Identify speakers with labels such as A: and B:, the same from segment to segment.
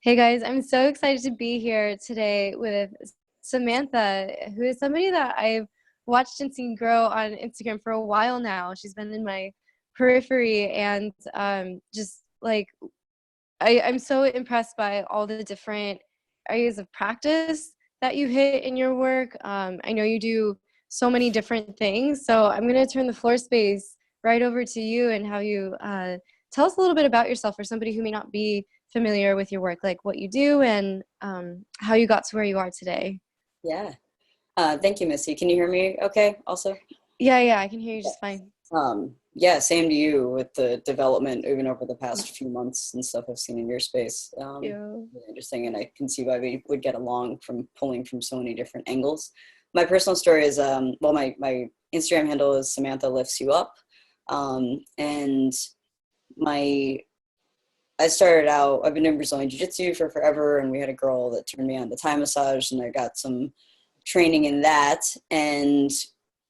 A: Hey guys, I'm so excited to be here today with Samantha, who is somebody that I've watched and seen grow on Instagram for a while now. She's been in my periphery and just like I'm so impressed by all the different areas of practice that you hit in your work. I know you do so many different things, so I'm going to turn the floor space right over to you and have you tell us a little bit about yourself for somebody who may not be familiar with your work, like what you do and how you got to where you are today.
B: Yeah. Thank you, Missy. Can you hear me okay also?
A: Yeah, I can hear you just fine.
B: Yeah, same to you with the development even over the past few months and stuff I've seen in your space.
A: Thank you.
B: Really interesting, and I can see why we would get along from pulling from so many different angles. My personal story is, my Instagram handle is Samantha Lifts You Up. And my I started out, I've been doing Brazilian Jiu-Jitsu for forever, and we had a girl that turned me on to Thai massage, and I got some training in that. And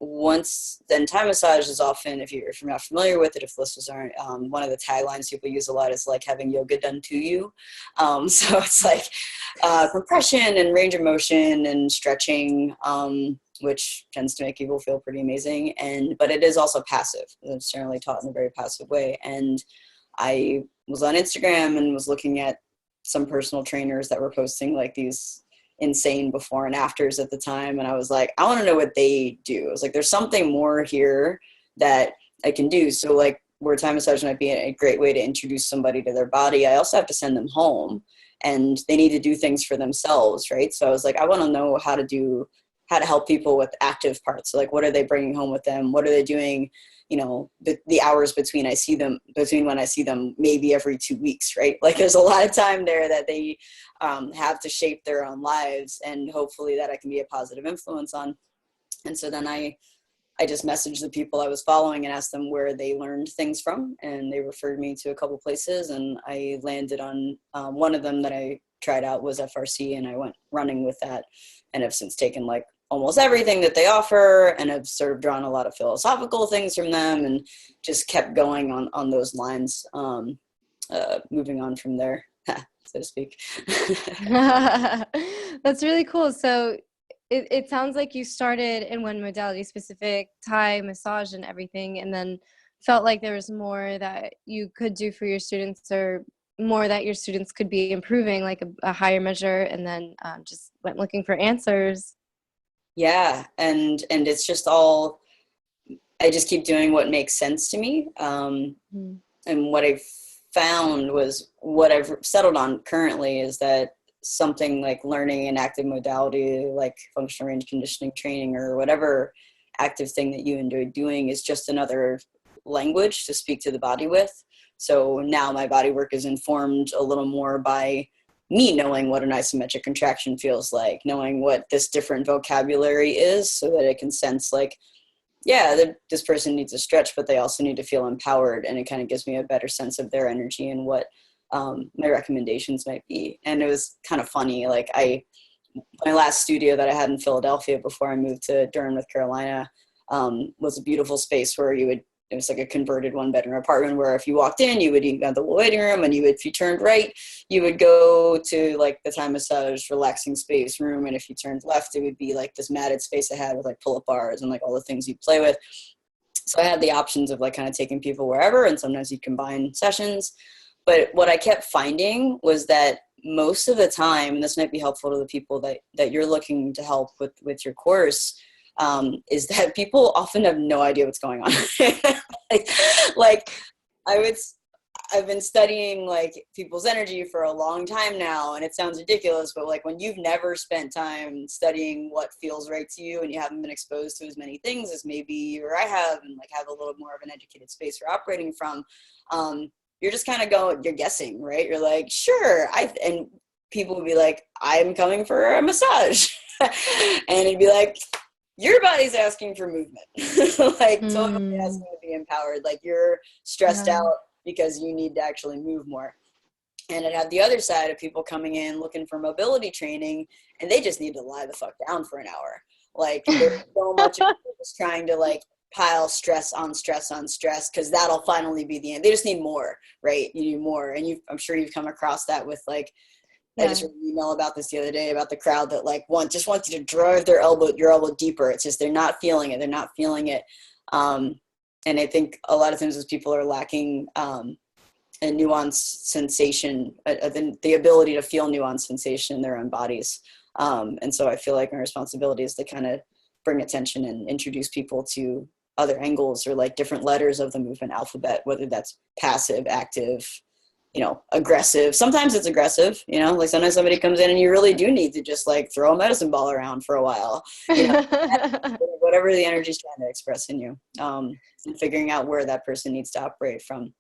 B: once then, Thai massage is often, if you're not familiar with it, if listeners aren't, one of the taglines people use a lot is like having yoga done to you. So it's like compression and range of motion and stretching, which tends to make people feel pretty amazing. But it is also passive. It's generally taught in a very passive way. And I was on Instagram and was looking at some personal trainers that were posting like these insane before and afters at the time. And I was like, I want to know what they do. I was like, there's something more here that I can do. So like where Thai massage might be a great way to introduce somebody to their body, I also have to send them home and they need to do things for themselves. Right. So I was like, I want to know how to help people with active parts. So like, what are they bringing home with them? What are they doing? The hours between when I see them maybe every 2 weeks, right? Like there's a lot of time there that they have to shape their own lives, and hopefully that I can be a positive influence on. And so then I just messaged the people I was following and asked them where they learned things from, and they referred me to a couple places, and I landed on one of them that I tried out was FRC, and I went running with that, and have since taken like almost everything that they offer, and have sort of drawn a lot of philosophical things from them, and just kept going on those lines, moving on from there, so to speak.
A: That's really cool. So it sounds like you started in one modality, specific Thai massage and everything, and then felt like there was more that you could do for your students, or more that your students could be improving, like a higher measure, and then just went looking for answers.
B: Yeah, and it's just all, I just keep doing what makes sense to me. And what I've found was, what I've settled on currently is that something like learning an active modality like functional range conditioning training or whatever active thing that you enjoy doing is just another language to speak to the body with. So now my body work is informed a little more by me knowing what an isometric contraction feels like, knowing what this different vocabulary is, so that it can sense like, yeah, this person needs a stretch, but they also need to feel empowered. And it kind of gives me a better sense of their energy and what my recommendations might be. And it was kind of funny. Like my last studio that I had in Philadelphia before I moved to Durham, North Carolina, was a beautiful space where it was like a converted 1-bedroom apartment where if you walked in, you would go to the waiting room, and if you turned right, you would go to like the Thai massage relaxing space room. And if you turned left, it would be like this matted space I had with like pull-up bars and like all the things you play with. So I had the options of like kind of taking people wherever, and sometimes you combine sessions. But what I kept finding was that most of the time, and this might be helpful to the people that you're looking to help with your course, is that people often have no idea what's going on. like I've been studying like people's energy for a long time now, and it sounds ridiculous, but like when you've never spent time studying what feels right to you, and you haven't been exposed to as many things as maybe you or I have, and like have a little more of an educated space you're operating from, you're just kind of you're guessing, right? You're like, sure, and people would be like, I'm coming for a massage. And it'd be like, your body's asking for movement. Like totally asking to be empowered. Like you're stressed out because you need to actually move more. And it had the other side of people coming in looking for mobility training, and they just need to lie the fuck down for an hour. Like there's so much of just trying to like pile stress on stress on stress, because that'll finally be the end. They just need more, right? You need more. And I'm sure you've come across that with like I just read an email about this the other day about the crowd that like just wants you to drive your elbow deeper. It's just they're not feeling it. And I think a lot of times as people are lacking a nuanced sensation, the ability to feel nuanced sensation in their own bodies. And so I feel like my responsibility is to kind of bring attention and introduce people to other angles or like different letters of the movement alphabet, whether that's passive, active, aggressive. Sometimes it's aggressive, like sometimes somebody comes in and you really do need to just like throw a medicine ball around for a while, whatever the energy is trying to express in you, and figuring out where that person needs to operate from.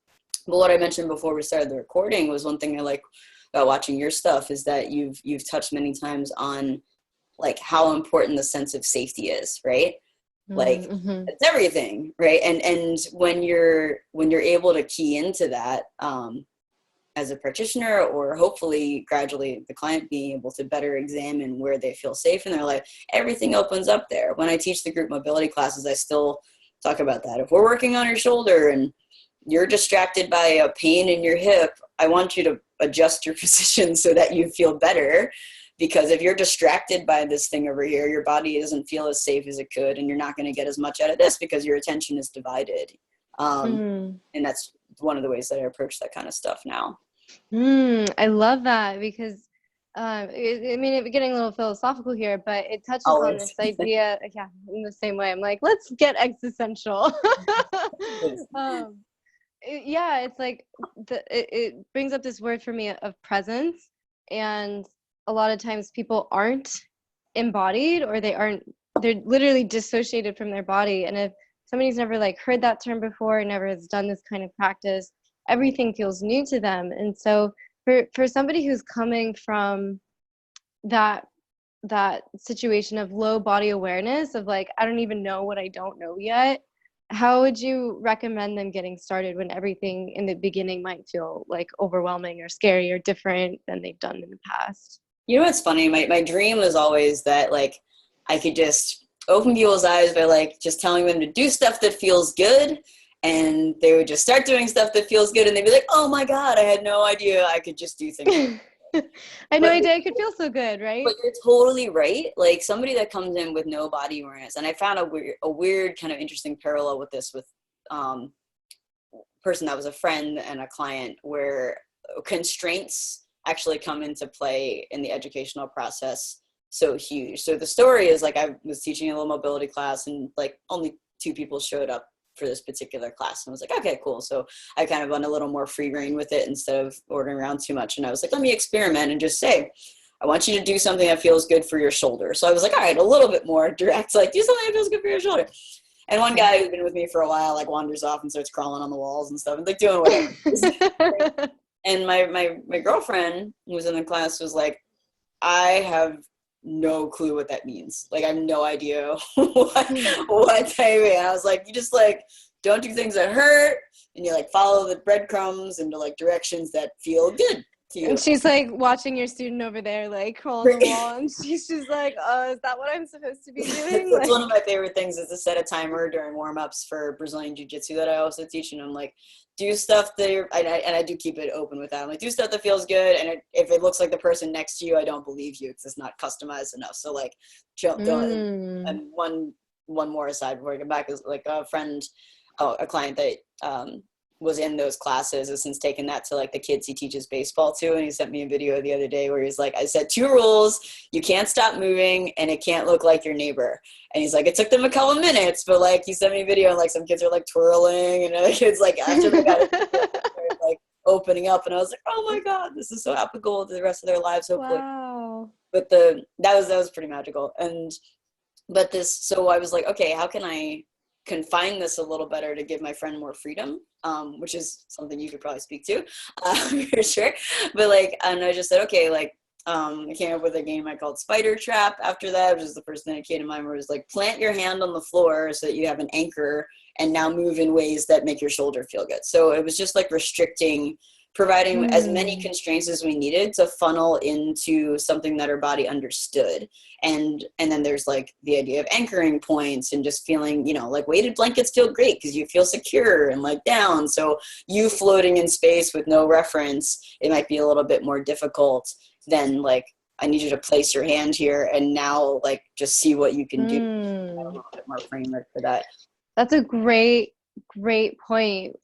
B: But what I mentioned before we started the recording was one thing I like about watching your stuff is that you've touched many times on like how important the sense of safety is, right? Like it's everything, right? And when you're able to key into that, as a practitioner, or hopefully gradually the client being able to better examine where they feel safe in their life, everything opens up there. When I teach the group mobility classes, I still talk about that. If we're working on your shoulder and you're distracted by a pain in your hip, I want you to adjust your position so that you feel better. Because if you're distracted by this thing over here, your body doesn't feel as safe as it could, and you're not going to get as much out of this because your attention is divided. And that's one of the ways that I approach that kind of stuff now.
A: I love that because, it's getting a little philosophical here, but it touches on this idea, in the same way. I'm like, let's get existential. It's like it brings up this word for me of presence, and a lot of times people aren't embodied, or they're literally dissociated from their body. And if somebody's never like heard that term before, never has done this kind of practice, everything feels new to them. And so for somebody who's coming from that situation of low body awareness, of like, I don't even know what I don't know yet, how would you recommend them getting started when everything in the beginning might feel like overwhelming or scary or different than they've done in the past?
B: You know what's funny? My dream was always that like I could just open people's eyes by like just telling them to do stuff that feels good, and they would just start doing stuff that feels good, and they'd be like, oh my God, I had no idea I could just do things.
A: I had no idea I could feel so good, right?
B: But you're totally right. Like somebody that comes in with no body awareness, and I found a weird kind of interesting parallel with this with person that was a friend and a client, where constraints actually come into play in the educational process so huge. So the story is like I was teaching a little mobility class, and like only 2 people showed up for this particular class, and I was like, okay, cool. So I kind of went a little more free rein with it instead of ordering around too much. And I was like, let me experiment and just say, I want you to do something that feels good for your shoulder. So I was like, all right, a little bit more direct, like do something that feels good for your shoulder. And one guy who's been with me for a while like wanders off and starts crawling on the walls and stuff and like doing whatever. And my girlfriend who was in the class was like, I have no clue what that means. Like I have no idea what type. And I was like, you just like don't do things that hurt, and you like follow the breadcrumbs into like directions that feel good to you.
A: And she's like watching your student over there like crawl on the wall, and she's just like, is that what I'm supposed to be doing?
B: That's one of my favorite things, is to set a timer during warm-ups for Brazilian Jiu-Jitsu that I also teach, and I'm like, do stuff that I do keep it open with that. I'm like, do stuff that feels good, and if it looks like the person next to you, I don't believe you because it's not customized enough. So like, and one more aside before I get back is like a client that was in those classes has since taken that to like the kids he teaches baseball to, and he sent me a video the other day where he's like, I said 2 rules: you can't stop moving, and it can't look like your neighbor. And he's like, it took them a couple minutes, but like he sent me a video and like some kids are like twirling, and other kids like after they got it, like opening up, and I was like, oh my God, this is so applicable to the rest of their lives, hopefully.
A: Wow.
B: But that was pretty magical. So I was like, okay, how can I confine this a little better to give my friend more freedom, which is something you could probably speak to, for sure. But like, and I just said, okay, like, I came up with a game I called Spider Trap after that, which is the first thing that came to mind, where it was like, plant your hand on the floor so that you have an anchor, and now move in ways that make your shoulder feel good. So it was just like restricting providing as many constraints as we needed to funnel into something that our body understood. And then there's like the idea of anchoring points and just feeling, you know, like weighted blankets feel great because you feel secure and like down. So you floating in space with no reference, it might be a little bit more difficult than like, I need you to place your hand here and now like just see what you can do. A little bit more framework for that.
A: That's a great point.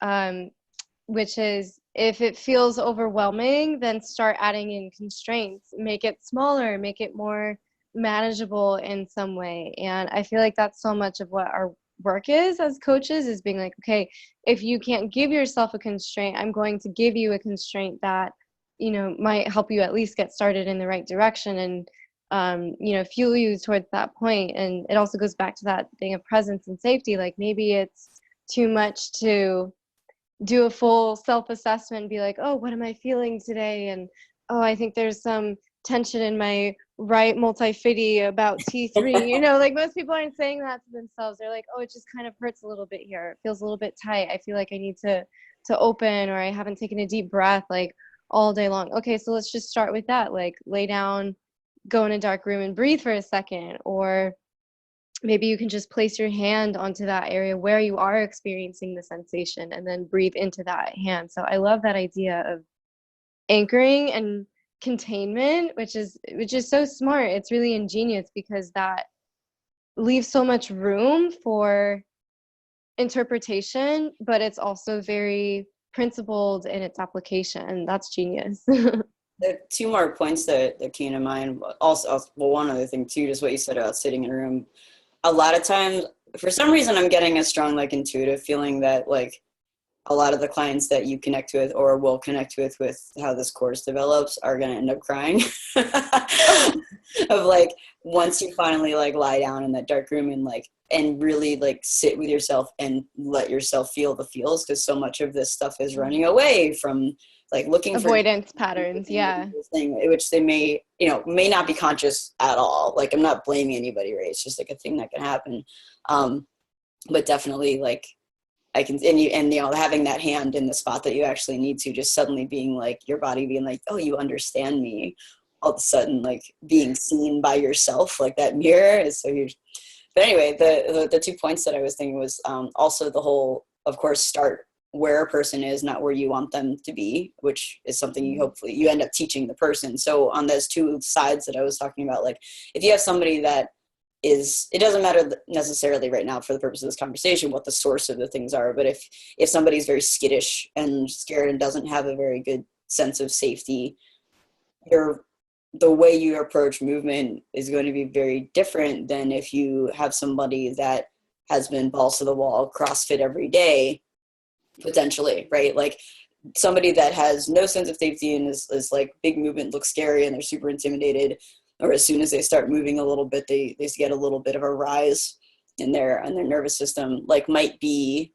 A: Which is, if it feels overwhelming, then start adding in constraints, make it smaller, make it more manageable in some way. And I feel like that's so much of what our work is as coaches, is being like, okay, if you can't give yourself a constraint, I'm going to give you a constraint that, you know, might help you at least get started in the right direction and, you know, fuel you towards that point. And it also goes back to that thing of presence and safety. Like maybe it's too much to do a full self-assessment and be like, oh, what am I feeling today? And, oh, I think there's some tension in my right multifidi about T3. You know, like most people aren't saying that to themselves. They're like, oh, it just kind of hurts a little bit here. It feels a little bit tight. I feel like I need to open, or I haven't taken a deep breath like all day long. Okay, so let's just start with that. Like lay down, go in a dark room and breathe for a second. Or maybe you can just place your hand onto that area where you are experiencing the sensation and then breathe into that hand. So I love that idea of anchoring and containment, which is so smart. It's really ingenious because that leaves so much room for interpretation, but it's also very principled in its application. That's genius.
B: There are two more points that came to mind. Also, well, one other thing too, just what you said about sitting in a room. A lot of times, for some reason, I'm getting a strong, like, intuitive feeling that, like, a lot of the clients that you connect with or will connect with how this course develops are going to end up crying. Of, like, once you finally, like, lie down in that dark room and really, like, sit with yourself and let yourself feel the feels, because so much of this stuff is running away from, like, looking for
A: avoidance patterns, yeah.
B: Thing, which they may not be conscious at all. Like, I'm not blaming anybody, right? It's just like a thing that can happen. But definitely, like, I can, and having that hand in the spot that you actually need to, just suddenly being like, your body being like, oh, you understand me. All of a sudden, like, being seen by yourself, like that mirror is so huge. But anyway, the 2 points that I was thinking was also the whole, of course, start where a person is, not where you want them to be, which is something you hopefully you end up teaching the person. So on those two sides that I was talking about, like, if you have somebody that is, it doesn't matter necessarily right now for the purpose of this conversation what the source of the things are, but if somebody's very skittish and scared and doesn't have a very good sense of safety, the way you approach movement is going to be very different than if you have somebody that has been balls to the wall CrossFit every day, potentially, right? Like, somebody that has no sense of safety and is like, big movement looks scary and they're super intimidated, or as soon as they start moving a little bit, they get a little bit of a rise in their nervous system, like, might be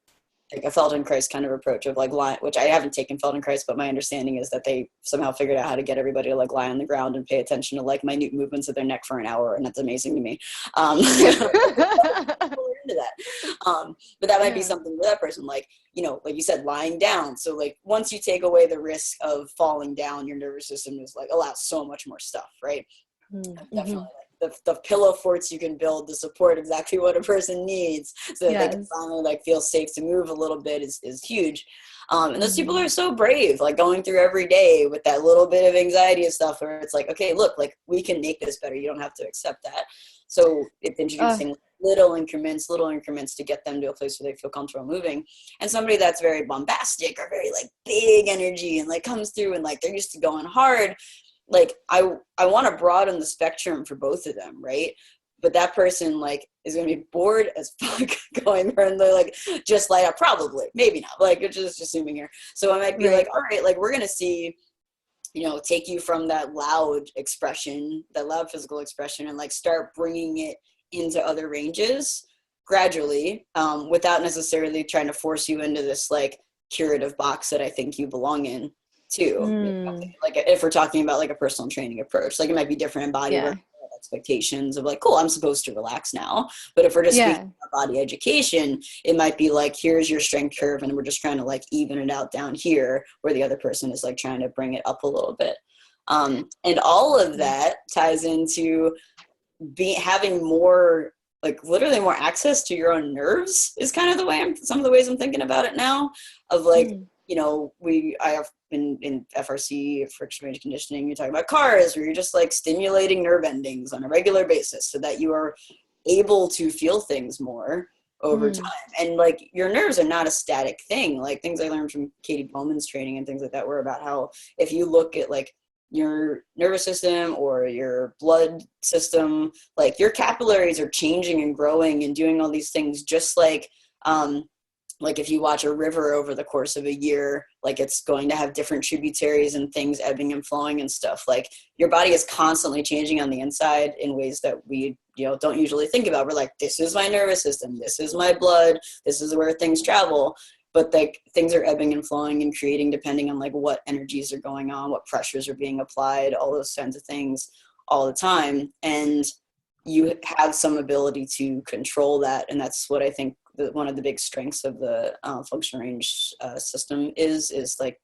B: like a Feldenkrais kind of approach of, like, lie, which I haven't taken Feldenkrais, but my understanding is that they somehow figured out how to get everybody to, like, lie on the ground and pay attention to, like, minute movements of their neck for an hour, and that's amazing to me. Into that, but that might be something for that person, like, like you said, lying down. So, like, once you take away the risk of falling down, your nervous system is, like, allows so much more stuff, right? Definitely. The pillow forts you can build to support exactly what a person needs, so that they can finally, like, feel safe to move a little bit is huge. And those people are so brave, like, going through every day with that little bit of anxiety and stuff, where it's like, okay, look, like, we can make this better. You don't have to accept that. So it's introducing little increments to get them to a place where they feel comfortable moving. And somebody that's very bombastic or very, like, big energy and, like, comes through and, like, they're used to going hard, like, I want to broaden the spectrum for both of them, right? But that person, like, is going to be bored as fuck going and they're like, just light up, probably, maybe not, like, it's just assuming here. So I might be like, all right, like, we're going to see, take you from that loud expression, that loud physical expression, and, like, start bringing it into other ranges gradually, without necessarily trying to force you into this, like, curative box that I think you belong in too. Like, if we're talking about, like, a personal training approach, like, it might be different in body work, expectations of like, cool, I'm supposed to relax now. But if we're just speaking about body education, it might be like, here's your strength curve, and we're just trying to like even it out down here, where the other person is like trying to bring it up a little bit. And all of that ties into having more, like literally more access to your own nerves is kind of the way some of the ways I'm thinking about it now, of like, you know, I have been in FRC, friction range conditioning, you're talking about cars, where you're just like stimulating nerve endings on a regular basis so that you are able to feel things more over time. And like your nerves are not a static thing. Like things I learned from Katie Bowman's training and things like that were about how if you look at like your nervous system or your blood system, like your capillaries are changing and growing and doing all these things, just like if you watch a river over the course of a year, like it's going to have different tributaries and things ebbing and flowing and stuff. Like your body is constantly changing on the inside in ways that we, you know, don't usually think about. We're like, this is my nervous system, this is my blood, this is where things travel. But like things are ebbing and flowing and creating depending on like what energies are going on, what pressures are being applied, all those kinds of things all the time. And you have some ability to control that. And that's what I think one of the big strengths of the function range system is like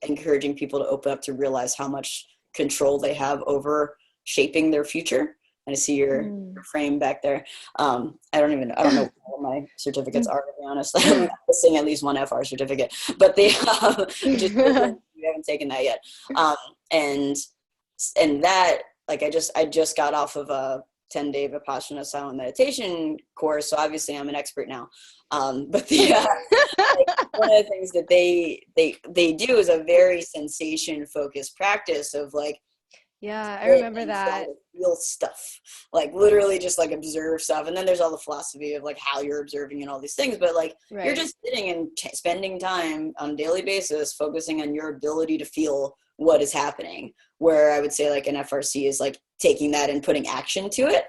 B: encouraging people to open up to realize how much control they have over shaping their future. And I see your frame back there. I don't know what my certificates are, to be honest. I'm missing at least one FR certificate, but just, we haven't taken that yet. And that, like, I just got off of a 10-day Vipassana silent meditation course. So obviously I'm an expert now. But like one of the things that they do is a very sensation focused practice of like,
A: I remember that.
B: Real stuff, like literally just like observe stuff. And then there's all the philosophy of like how you're observing and all these things, but like you're just sitting and spending time on a daily basis focusing on your ability to feel what is happening, where I would say like an FRC is like taking that and putting action to it.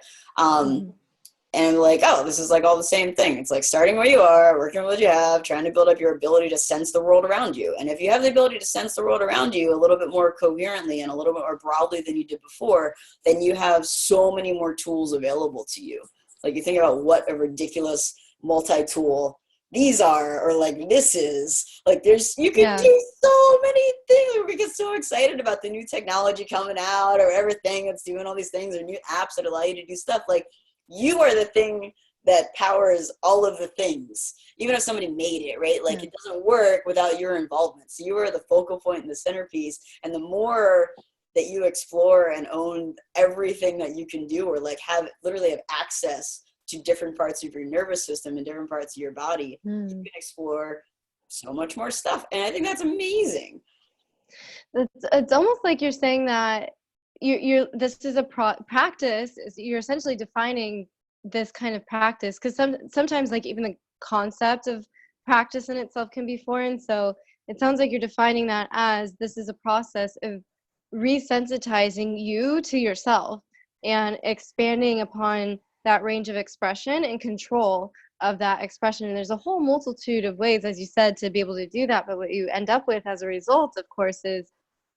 B: And like, oh, this is like all the same thing. It's like starting where you are, working with what you have, trying to build up your ability to sense the world around you. And if you have the ability to sense the world around you a little bit more coherently and a little bit more broadly than you did before, then you have so many more tools available to you. Like you think about what a ridiculous multi-tool these are, or like this is, like you can do so many things. We get so excited about the new technology coming out or everything that's doing all these things or new apps that allow you to do stuff. Like you are the thing that powers all of the things, even if somebody made it, right? Like it doesn't work without your involvement. So you are the focal point and the centerpiece. And the more that you explore and own everything that you can do, or like literally have access to different parts of your nervous system and different parts of your body, you can explore so much more stuff. And I think that's amazing.
A: It's almost like you're saying that this is a practice. You're essentially defining this kind of practice, because sometimes like even the concept of practice in itself can be foreign. So it sounds like you're defining that as this is a process of resensitizing you to yourself and expanding upon that range of expression and control of that expression. And there's a whole multitude of ways, as you said, to be able to do that. But what you end up with as a result, of course, is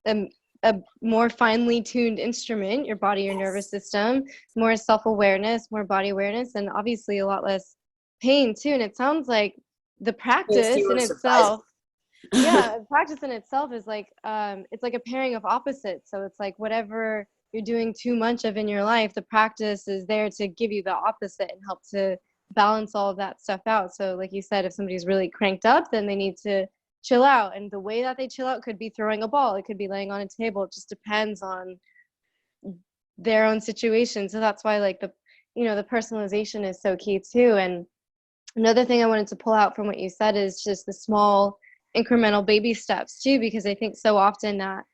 A: a more finely tuned instrument, your body, your nervous system, more self-awareness, more body awareness, and obviously a lot less pain too. And it sounds like the practice in itself, practice in itself is like, it's like a pairing of opposites. So it's like whatever you're doing too much of in your life, the practice is there to give you the opposite and help to balance all of that stuff out. So like you said, if somebody's really cranked up, then they need to chill out. And the way that they chill out could be throwing a ball. It could be laying on a table. It just depends on their own situation. So that's why like the personalization is so key too. And another thing I wanted to pull out from what you said is just the small incremental baby steps too, because I think so often that,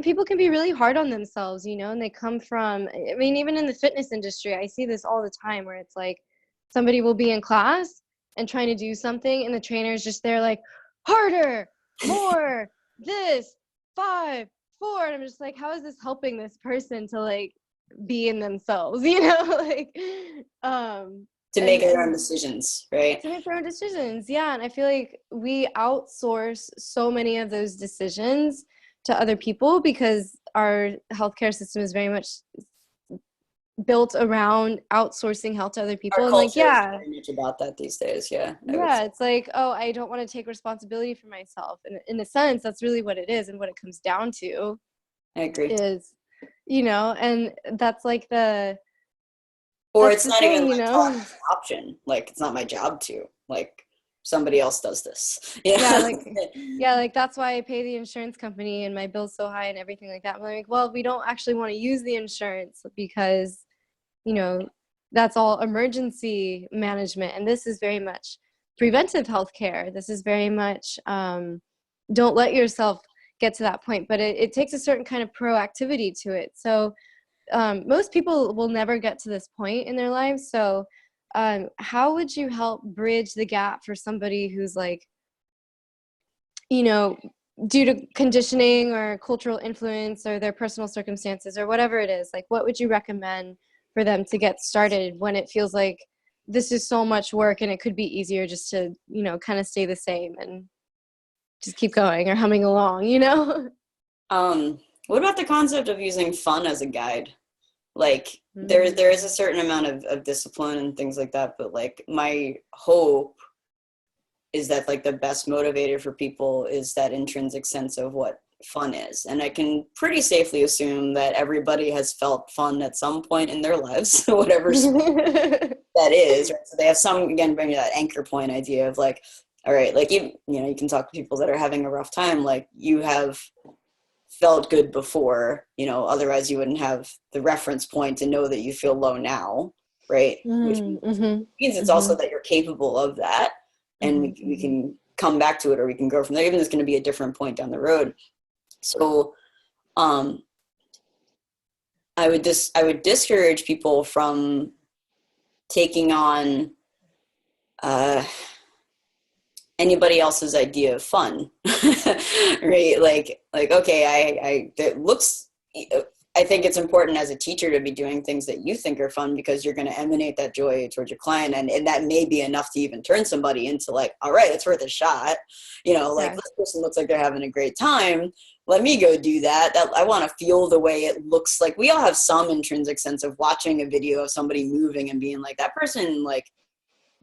A: people can be really hard on themselves, and they come from, I mean, even in the fitness industry, I see this all the time where it's like somebody will be in class and trying to do something and the trainer's just there like, harder, more, this, 5, 4. And I'm just like, how is this helping this person to like be in themselves, like
B: to make their own decisions, right?
A: To make their own decisions, yeah. And I feel like we outsource so many of those decisions to other people because our healthcare system is very much built around outsourcing health to other people.
B: Our
A: And like,
B: culture is
A: yeah,
B: very much about that these days. Yeah, I would
A: yeah,
B: say.
A: it's like, oh, I don't want to take responsibility for myself. And in a sense, that's really what it is. And what it comes down to
B: I agree.
A: is, and that's like
B: Or
A: that's
B: it's
A: the
B: not even
A: thing,
B: like taught as an option. Like it's not my job to. Like somebody else does this.
A: Yeah,
B: Yeah.
A: like that's why I pay the insurance company and my bill's so high and everything like that. I'm like, well, we don't actually want to use the insurance because, you know, that's all emergency management. And this is very much preventive health care. This is very much don't let yourself get to that point. But it takes a certain kind of proactivity to it. So most people will never get to this point in their lives. So how would you help bridge the gap for somebody who's like, due to conditioning or cultural influence or their personal circumstances or whatever it is, like what would you recommend for them to get started when it feels like this is so much work and it could be easier just to, kind of stay the same and just keep going or humming along?
B: What about the concept of using fun as a guide? Like there is a
A: Mm.
B: certain amount of discipline and things like that, but like my hope is that like the best motivator for people is that intrinsic sense of what fun is. And I can pretty safely assume that everybody has felt fun at some point in their lives, whatever that is. Right? So they have some, again, bring that anchor point idea of like, all right, like you can talk to people that are having a rough time, like you have felt good before, otherwise you wouldn't have the reference point to know that you feel low now, right? Which
A: Mm-hmm.
B: means it's
A: Mm-hmm.
B: also that you're capable of that, and
A: Mm-hmm.
B: we
A: Mm-hmm.
B: can come back to it, or we can go from there, even if it's going to be a different point down the road. So um I would discourage people from taking on uh anybody else's idea of fun. Right, like okay, I that looks, I think it's important as a teacher to be doing things that you think are fun, because you're going to emanate that joy towards your client, and that may be enough to even turn somebody into like, all right, it's worth a shot. Like
A: Yeah.
B: this person looks like they're having a great time, let me go do that I want to feel the way it looks. Like we all have some intrinsic sense of watching a video of somebody moving and being like, that person like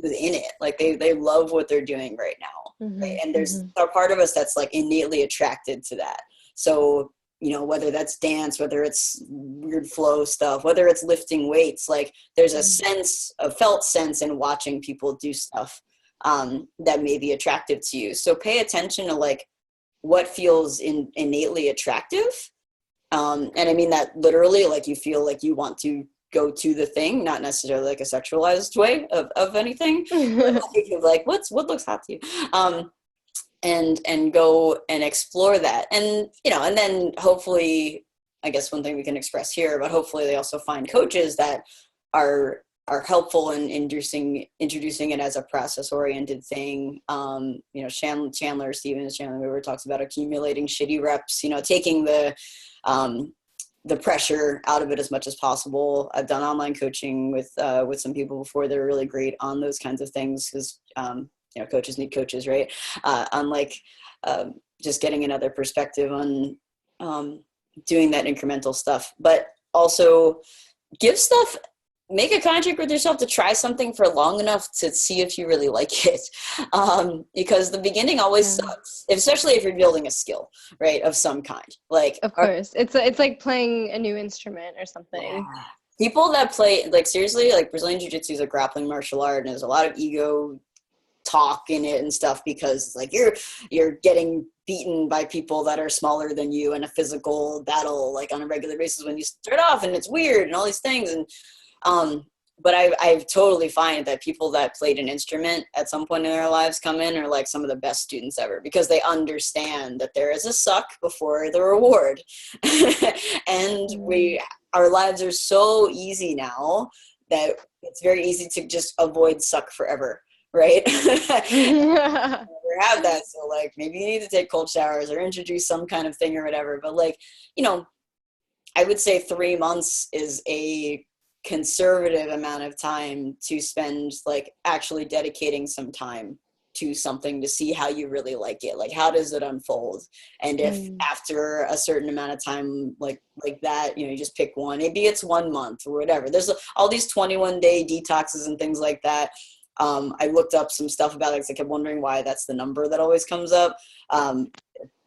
B: is in it, like they love what they're doing right now, right?
A: Mm-hmm.
B: And there's
A: Mm-hmm.
B: a part of us that's like innately attracted to that. So whether that's dance, whether it's weird flow stuff, whether it's lifting weights, like there's a felt sense in watching people do stuff that may be attractive to you. So pay attention to like what feels innately attractive, and I mean that literally, like you feel like you want to go to the thing, not necessarily like a sexualized way of anything, but like what looks hot to you, and go and explore that. And then hopefully, I guess one thing we can express here, but hopefully they also find coaches that are helpful in introducing it as a process oriented thing. Chandler Weaver talks about accumulating shitty reps, taking the pressure out of it as much as possible. I've done online coaching with some people before. They're really great on those kinds of things, because coaches need coaches, right? Unlike just getting another perspective on doing that incremental stuff, but also make a contract with yourself to try something for long enough to see if you really like it. Because the beginning always sucks, especially if you're building a skill, right, of some kind. Like,
A: Of course. It's like playing a new instrument or something.
B: yeah. People that play, like seriously, like Brazilian Jiu-Jitsu is a grappling martial art, and there's a lot of ego talk in it and stuff, because like you're getting beaten by people that are smaller than you in a physical battle, like on a regular basis when you start off, and it's weird and all these things. And but I've totally find that people that played an instrument at some point in their lives come in are like some of the best students ever, because they understand that there is a suck before the reward. And our lives are so easy now that it's very easy to just avoid suck forever, right?
A: Yeah.
B: Never have that, so like maybe you need to take cold showers or introduce some kind of thing or whatever. But like, I would say 3 months is a conservative amount of time to spend like actually dedicating some time to something to see how you really like it. Like, how does it unfold? And if after a certain amount of time, like that, you know, you just pick one, maybe it's 1 month or whatever. There's all these 21-day detoxes and things like that. I looked up some stuff about it because I kept wondering why that's the number that always comes up.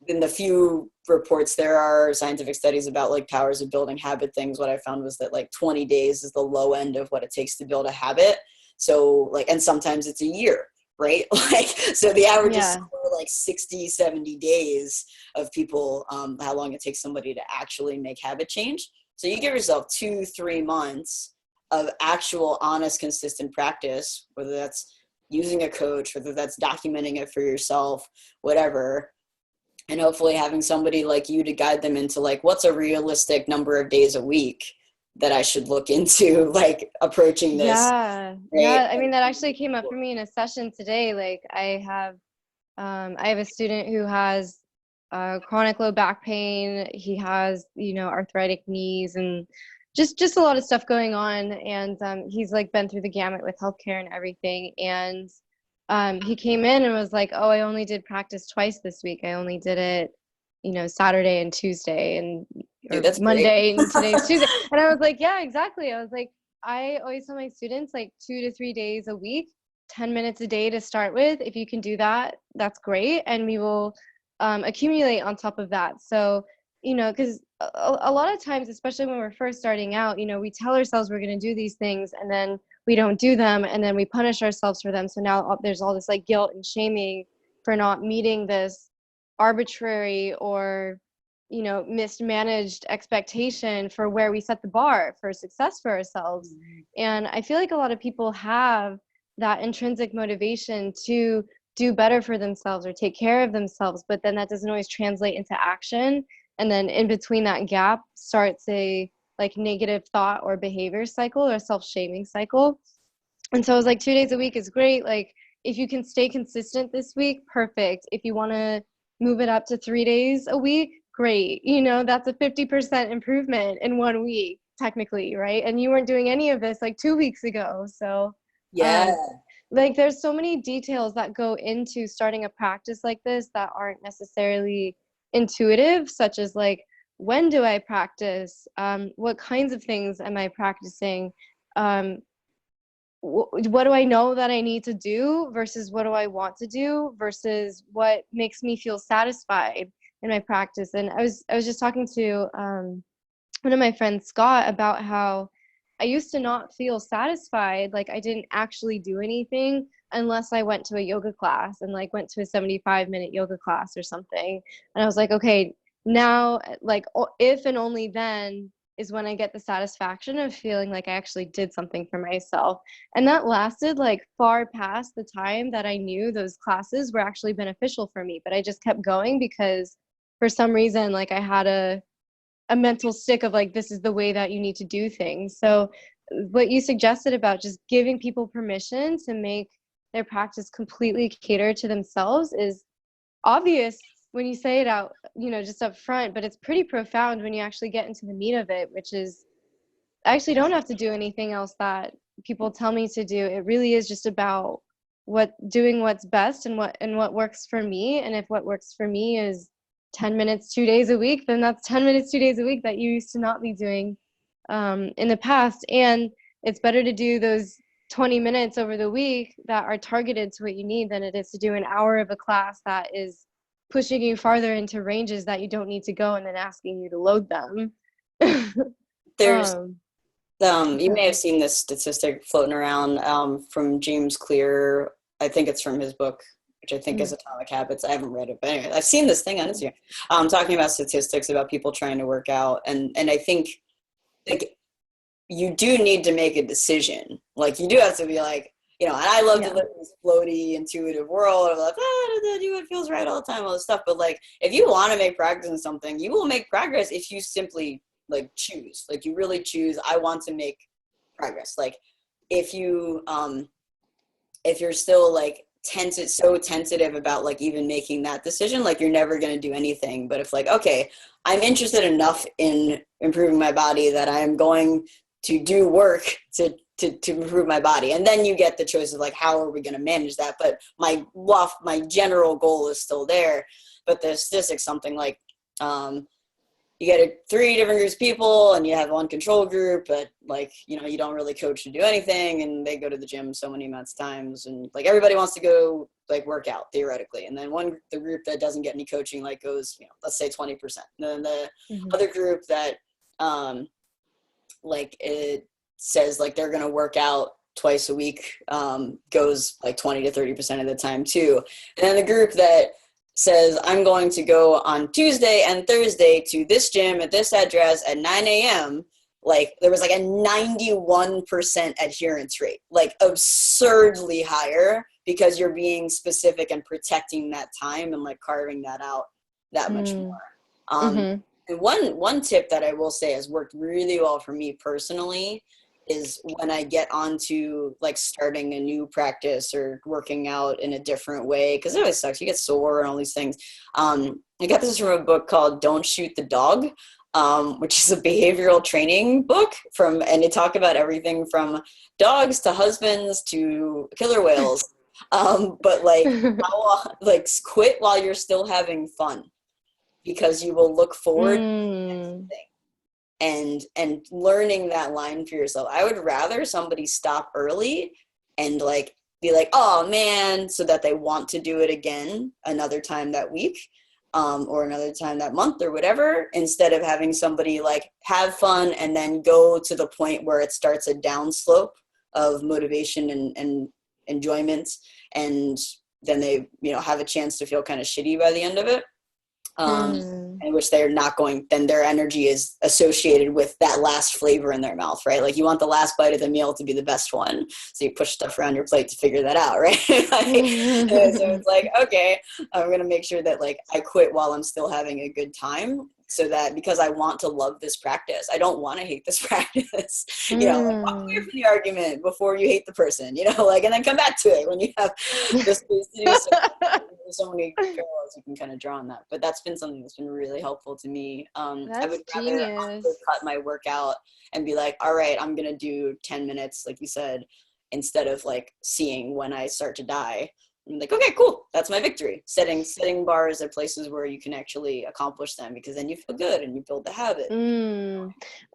B: In the few reports there are scientific studies about like powers of building habit things, what I found was that like 20 days is the low end of what it takes to build a habit. So like, and sometimes it's a year, right? Like, so the average is like 60, 70 days of people, how long it takes somebody to actually make habit change. So you give yourself 2-3 months of actual honest, consistent practice, whether that's using a coach, whether that's documenting it for yourself, whatever. And hopefully having somebody like you to guide them into like, what's a realistic number of days a week that I should look into, like approaching this.
A: Yeah.
B: Right?
A: Yeah. I mean, that actually came up for me in a session today. Like I have a student who has chronic low back pain. He has, you know, arthritic knees and just a lot of stuff going on. And he's like been through the gamut with healthcare and everything. And he came in and was like, oh, I only did practice twice this week. I only did it, you know, Saturday and Tuesday and or
B: Dude, that's
A: Monday
B: great.
A: and today's Tuesday. And I was like, yeah, exactly. I was like, I always tell my students like 2 to 3 days a week, 10 minutes a day to start with. If you can do that, that's great. And we will accumulate on top of that. So, you know, because a lot of times, especially when we're first starting out, you know, we tell ourselves we're going to do these things and then we don't do them and then we punish ourselves for them. So now there's all this like guilt and shaming for not meeting this arbitrary or, you know, mismanaged expectation for where we set the bar for success for ourselves. And I feel like a lot of people have that intrinsic motivation to do better for themselves or take care of themselves, but then that doesn't always translate into action. And then in between that gap starts a like negative thought or behavior cycle or self-shaming cycle. And so I was like, 2 days a week is great. Like if you can stay consistent this week, perfect. If you want to move it up to 3 days a week, great. You know, that's a 50% improvement in 1 week, technically, right? And you weren't doing any of this like 2 weeks ago. So
B: Yeah.
A: like there's so many details that go into starting a practice like this that aren't necessarily intuitive, such as like, when do I practice? What kinds of things am I practicing? What do I know that I need to do versus what do I want to do versus what makes me feel satisfied in my practice. And I was just talking to one of my friends, Scott, about how I used to not feel satisfied. Like I didn't actually do anything unless I went to a yoga class and like went to a 75-minute yoga class or something. And I was like, okay, now like if and only then is when I get the satisfaction of feeling like I actually did something for myself. And that lasted like far past the time that I knew those classes were actually beneficial for me. But I just kept going because for some reason, like I had a mental stick of like, this is the way that you need to do things. So what you suggested about just giving people permission to make their practice completely cater to themselves is obvious when you say it out, you know, just up front, but it's pretty profound when you actually get into the meat of it, which is I actually don't have to do anything else that people tell me to do. It really is just about doing what's best and what works for me. And if what works for me is 10 minutes 2 days a week, then that's 10 minutes 2 days a week that you used to not be doing in the past. And it's better to do those 20 minutes over the week that are targeted to what you need than it is to do an hour of a class that is pushing you farther into ranges that you don't need to go and then asking you to load them.
B: There's you may have seen this statistic floating around from James Clear. I think it's from his book, which I think is Atomic Habits. I haven't read it, but anyway, I've seen this thing on Instagram talking about statistics about people trying to work out. And I think like you do need to make a decision. Like you do have to be like, you know, and I love to live in this floaty, intuitive world of like, do what feels right all the time, all this stuff. But like, if you want to make progress in something, you will make progress if you simply like choose. Like you really choose, I want to make progress. Like if you're still like so tentative about like even making that decision, like you're never going to do anything. But if like, okay, I'm interested enough in improving my body that I'm going to do work to to improve my body. And then you get the choice of like, how are we going to manage that? But my general goal is still there. But the statistics, something like, you get 3 different groups of people and you have one control group, but like, you know, you don't really coach to do anything, and they go to the gym so many amounts of times, and like everybody wants to go like work out theoretically. And then the group that doesn't get any coaching, like goes, you know, let's say 20%. And then the other group that, like it says like they're going to work out twice a week, goes like 20 to 30% of the time too. And then the group that says, I'm going to go on Tuesday and Thursday to this gym at this address at 9 a.m., like there was like a 91% adherence rate, like absurdly higher, because you're being specific and protecting that time and like carving that out that much more. And one tip that I will say has worked really well for me personally is when I get onto like starting a new practice or working out in a different way, because it always sucks. You get sore and all these things. I got this from a book called Don't Shoot the Dog, which is a behavioral training book and they talk about everything from dogs to husbands to killer whales. But like, like quit while you're still having fun, because you will look forward to the next thing. And learning that line for yourself. I would rather somebody stop early and like be like, oh man, so that they want to do it again another time that week, or another time that month or whatever, instead of having somebody like have fun and then go to the point where it starts a downslope of motivation and enjoyment, and then they, you know, have a chance to feel kind of shitty by the end of it. In which they're not going, then their energy is associated with that last flavor in their mouth, right? Like you want the last bite of the meal to be the best one, so you push stuff around your plate to figure that out, right? So it's like, okay, I'm gonna make sure that like I quit while I'm still having a good time, so that, because I want to love this practice, I don't want to hate this practice. You know, like walk away from the argument before you hate the person, you know, like, and then come back to it when you have the space to do so. There's so many parallels you can kind of draw on that, but that's been something that's been really helpful to me. I would rather cut my workout and be like, all right, I'm gonna do 10 minutes, like you said, instead of like seeing when I start to die. I'm like, okay, cool, that's my victory. Setting bars at places where you can actually accomplish them, because then you feel good and you build the habit.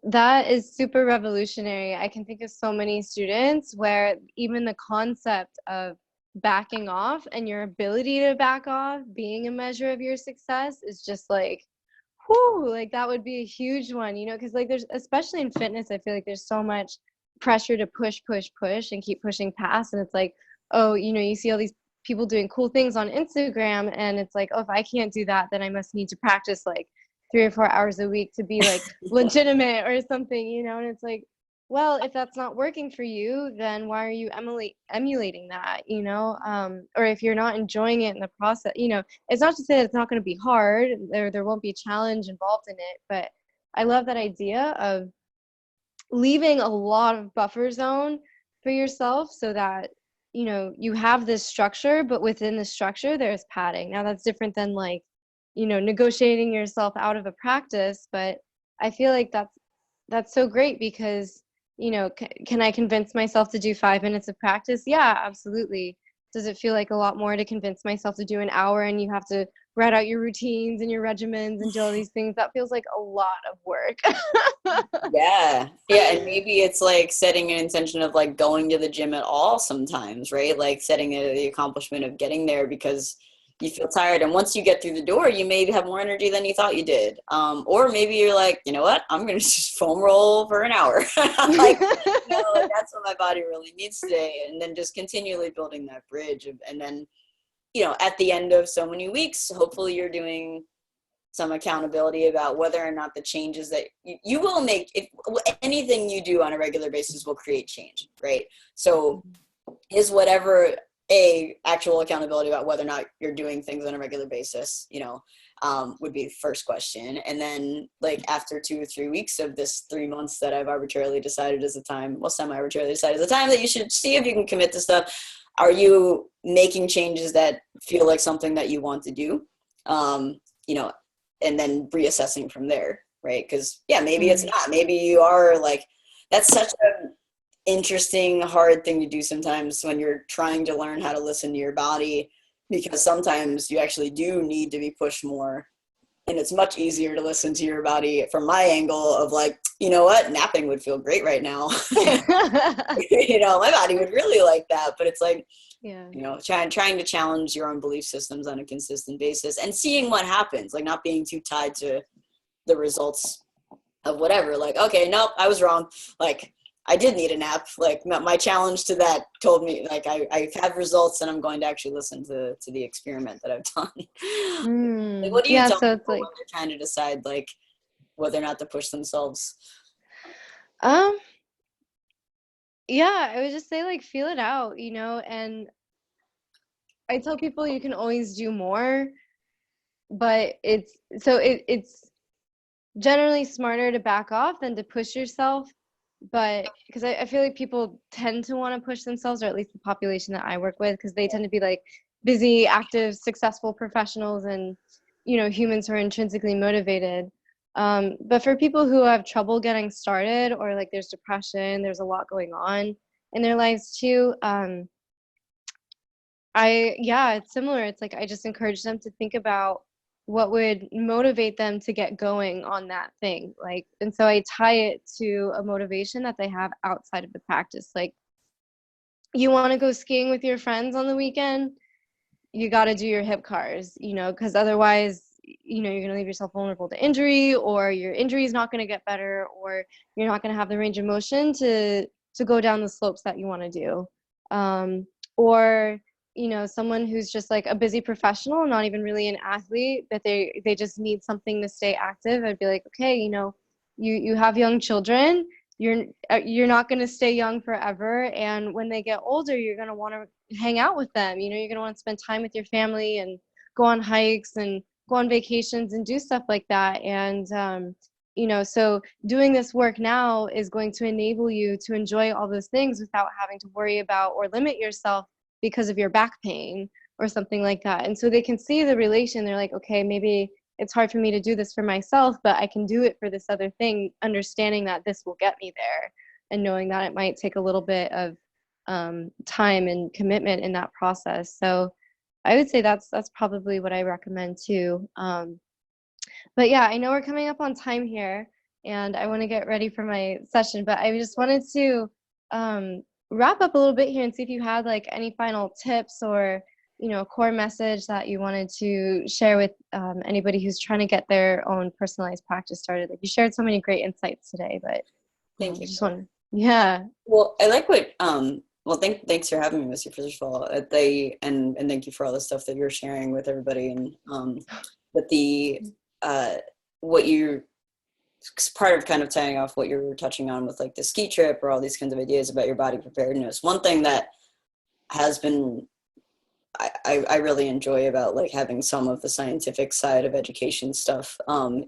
A: That is super revolutionary. I can think of so many students where even the concept of backing off and your ability to back off being a measure of your success is just like, whoo, like that would be a huge one, you know, because like there's, especially in fitness, I feel like there's so much pressure to push and keep pushing past, and it's like, oh, you know, you see all these people doing cool things on Instagram, and it's like, oh, if I can't do that, then I must need to practice like 3 or 4 hours a week to be like legitimate or something, you know. And it's like, well, if that's not working for you, then why are you emulating that, you know? Or if you're not enjoying it in the process, you know, it's not to say that it's not going to be hard, there won't be a challenge involved in it, but I love that idea of leaving a lot of buffer zone for yourself, so that, you know, you have this structure, but within the structure there's padding. Now that's different than like, you know, negotiating yourself out of a practice, but I feel like that's so great, because, you know, can I convince myself to do 5 minutes of practice? Yeah, absolutely. Does it feel like a lot more to convince myself to do an hour, and you have to write out your routines and your regimens and do all these things? That feels like a lot of work.
B: Yeah, and maybe it's like setting an intention of like going to the gym at all sometimes, right? Like setting the accomplishment of getting there because you feel tired, and once you get through the door, you maybe have more energy than you thought you did. Or maybe you're like, you know what, I'm gonna just foam roll for an hour. Like, you know, like that's what my body really needs today, and then just continually building that bridge. And then, you know, at the end of so many weeks, hopefully you're doing some accountability about whether or not the changes that you will make, if anything you do on a regular basis will create change, right? So is whatever actual accountability about whether or not you're doing things on a regular basis, you know, would be the first question. And then like after 2 or 3 weeks of this 3 months that I've arbitrarily decided is the time, well, semi-arbitrarily decided is the time that you should see if you can commit to stuff. Are you making changes that feel like something that you want to do? You know, and then reassessing from there, right? Because yeah, maybe it's not. Maybe you are like, that's such an interesting, hard thing to do sometimes when you're trying to learn how to listen to your body, because sometimes you actually do need to be pushed more. And it's much easier to listen to your body from my angle of like, you know what, napping would feel great right now. You know, my body would really like that. But it's like,
A: Yeah.
B: you know, trying to challenge your own belief systems on a consistent basis and seeing what happens, like not being too tied to the results of whatever. Like, okay, nope, I was wrong. Like, I did need a nap. Like, my challenge to that told me, like, I have results and I'm going to actually listen to the experiment that I've done. Like, what do you
A: Yeah,
B: tell
A: so it's
B: people
A: like,
B: when they're trying to decide, like, whether or not to push themselves?
A: um, yeah, I would just say like feel it out, you know, and I tell people you can always do more, but it's generally smarter to back off than to push yourself. But because I feel like people tend to want to push themselves, or at least the population that I work with, because they tend to be like busy, active, successful professionals and, you know, humans who are intrinsically motivated. But for people who have trouble getting started, or like there's depression, there's a lot going on in their lives too. Yeah, it's similar. It's like I just encourage them to think about what would motivate them to get going on that thing. Like, and so I tie it to a motivation that they have outside of the practice. Like, you want to go skiing with your friends on the weekend, you got to do your hip cars, you know, because otherwise, you know, you're going to leave yourself vulnerable to injury, or your injury is not going to get better, or you're not going to have the range of motion to go down the slopes that you want to do. Or you know, someone who's just like a busy professional, not even really an athlete, but they just need something to stay active. I'd be like, okay, you know, you have young children, you're not going to stay young forever, and when they get older, you're going to want to hang out with them. You know, you're going to want to spend time with your family and go on hikes and go on vacations and do stuff like that. And you know, so doing this work now is going to enable you to enjoy all those things without having to worry about or limit yourself because of your back pain or something like that. And so they can see the relation. They're like, okay, maybe it's hard for me to do this for myself, but I can do it for this other thing, understanding that this will get me there, and knowing that it might take a little bit of time and commitment in that process. So I would say that's probably what I recommend too. But yeah, I know we're coming up on time here, and I want to get ready for my session, but I just wanted to wrap up a little bit here and see if you had like any final tips or, you know, core message that you wanted to share with anybody who's trying to get their own personalized practice started. Like, you shared so many great insights today, but
B: Thank
A: I
B: you.
A: just want to, yeah.
B: Well, I like what, well, thanks for having me, Missy, first of all. And thank you for all the stuff that you're sharing with everybody. And, but what you, part of kind of tying off what you were touching on with like the ski trip or all these kinds of ideas about your body preparedness. One thing that has been, I really enjoy about like having some of the scientific side of education stuff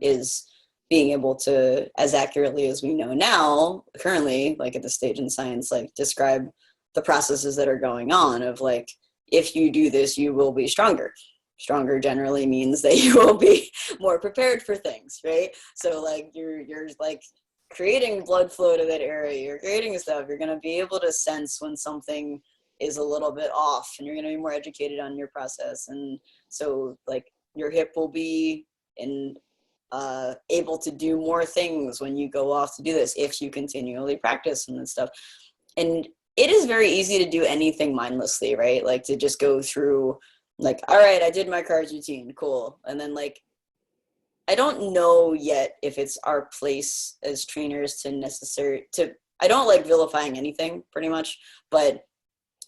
B: is being able to, as accurately as we know now, currently, like at the stage in science, like describe the processes that are going on of like, if you do this, you will be stronger. Stronger generally means that you will be more prepared for things, right? So like you're like creating blood flow to that area, you're creating stuff, you're going to be able to sense when something is a little bit off, and you're going to be more educated on your process. And so like your hip will be able to do more things when you go off to do this, if you continually practice and stuff. And it is very easy to do anything mindlessly, right? Like to just go through like, all right, I did my cards routine, cool. And then like, I don't know yet if it's our place as trainers I don't like vilifying anything pretty much, but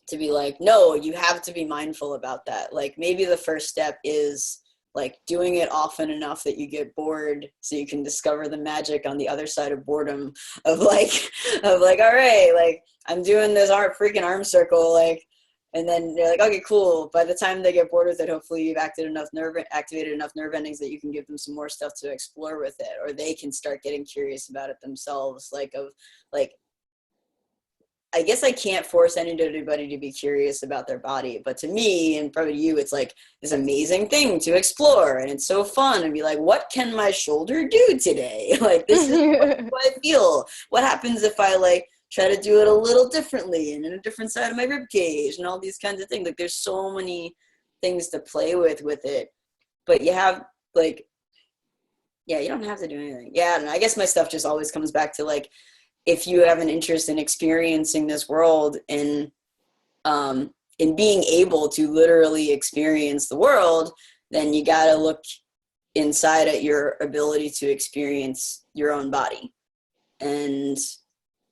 B: to be like, no, you have to be mindful about that. Like maybe the first step is like doing it often enough that you get bored, so you can discover the magic on the other side of boredom of like, all right, like I'm doing this freaking arm circle, like, and then they're like, okay, cool. By the time they get bored with it, hopefully you've activated enough nerve endings that you can give them some more stuff to explore with it, or they can start getting curious about it themselves. I guess I can't force anybody to be curious about their body, but to me and probably you, it's like this amazing thing to explore, and it's so fun and be like, what can my shoulder do today? Like, this is what I feel. What happens if I like try to do it a little differently and in a different side of my rib cage and all these kinds of things. Like there's so many things to play with it, but you have like, yeah, you don't have to do anything. Yeah, and I guess my stuff just always comes back to like, if you have an interest in experiencing this world and in being able to literally experience the world, then you got to look inside at your ability to experience your own body. And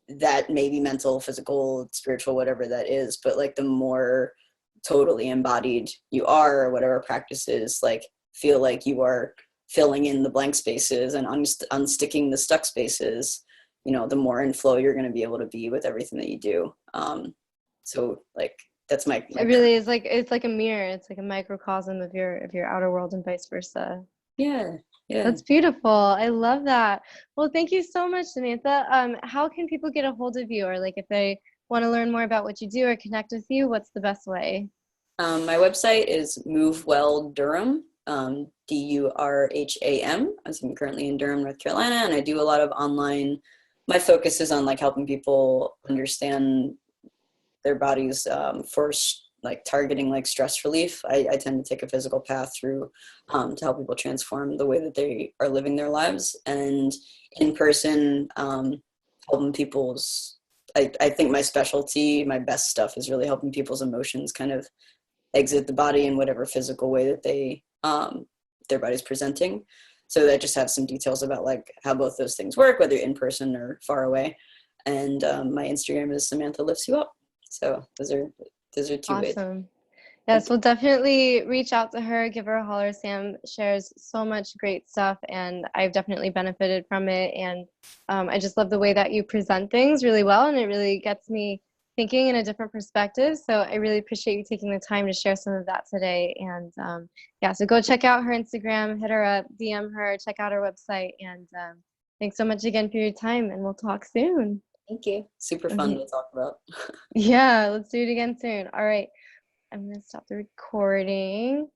B: that may be mental, physical, spiritual, whatever that is. But like the more totally embodied you are, or whatever practices, like feel like you are filling in the blank spaces and unsticking the stuck spaces, you know, the more in flow you're going to be able to be with everything that you do. So like, that's my
A: it really is like, it's like a mirror. It's like a microcosm of your outer world and vice versa.
B: Yeah.
A: That's beautiful. I love that. Well, thank you so much, Samantha. How can people get a hold of you, or like if they want to learn more about what you do or connect with you, what's the best way?
B: My website is Move Well Durham, DURHAM. I'm currently in Durham, North Carolina, and I do a lot of online. My focus is on like helping people understand their bodies for like targeting like stress relief. I tend to take a physical path through to help people transform the way that they are living their lives, and in person helping people's, I think my specialty, my best stuff is really helping people's emotions kind of exit the body in whatever physical way that they their body's presenting. So I just have some details about like how both those things work, whether in person or far away. And my Instagram is Samantha Lifts You Up. So those are two ways.
A: Awesome. Yes, we'll definitely reach out to her, give her a holler. Sam shares so much great stuff, and I've definitely benefited from it. And I just love the way that you present things really well, and it really gets me thinking in a different perspective. So I really appreciate you taking the time to share some of that today. And yeah, so go check out her Instagram, hit her up, DM her, check out her website. And thanks so much again for your time, and we'll talk soon.
B: Thank you. Super fun to talk about.
A: Yeah, let's do it again soon. All right. I'm going to stop the recording.